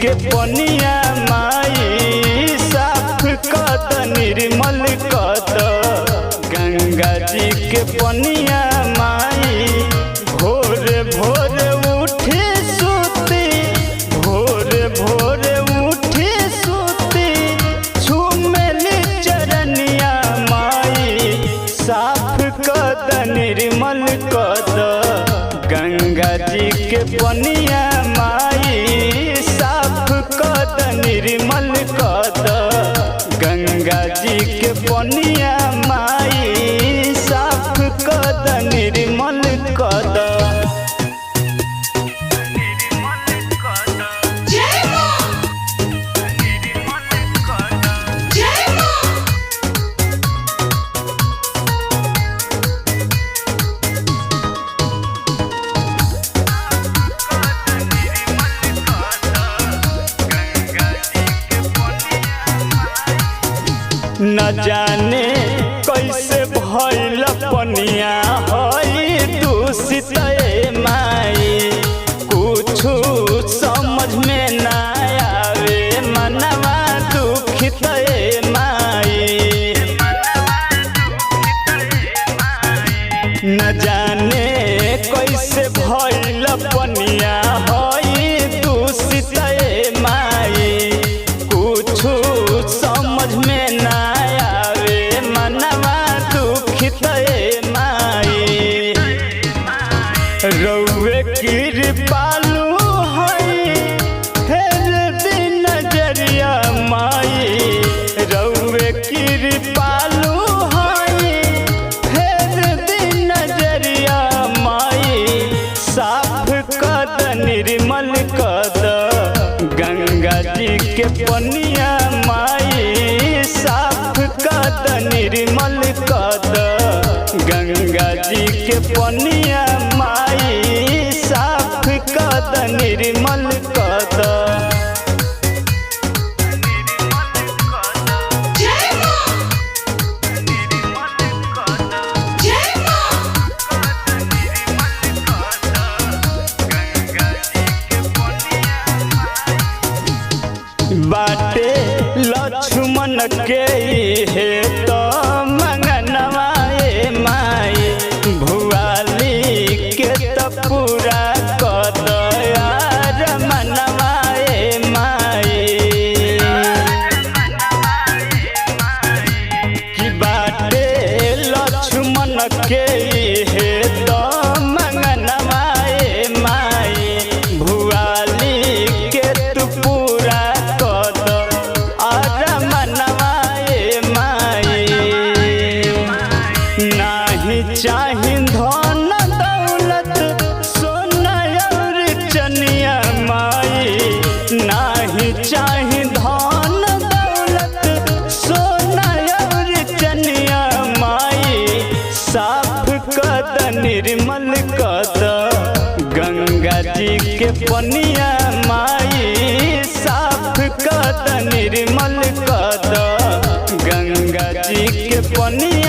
के पनिया माई साफ कद निर्मल कद। गंगा जी के पनिया माई भोर भोर उठी सुती, भोर भोर उठी सुती झूमेली चरनिया माई साफ कद निर्मल कद। गंगा जी के पनिया माई साफ कद निर्मल कद। गंगा जी के पनिया माई साफ कद निर्मल कद। न जाने कैसे भइल पनिया हई दूषित माई, कुछु समझ में ना आवे मनवा दुखित माई। न जाने कैसे भइल पनिया हई दूषित माई, कुछु समझ में ना रउए कृपालु हई हेर दिन नजरिया माई। रउए कृपालु हई हेर दिन नजरिया माई साफ कद निर्मल कद। गंगा जी के पनिया माई साफ कद निर्मल कद। गंगा जी के पनिया माई साफ कद निर्मल कद। बाटे लक्ष्मण के हे तो मंगनवा माई, भुआली के तो पूरा कद यार मनवा माई। कि बाटे लक्ष्मण के हे तो मंगनवा माई, भुआली के तो पूरा कद और मनवा माई। नाही चाही धन दौलत सोना और चनिया माई, नाही चाही धन दौलत सोना और चनिया माई साफ कद निर्मल कद। गंगा जी के पनिया माई साफ कद निर्मल कद। गंगा जी के पनिया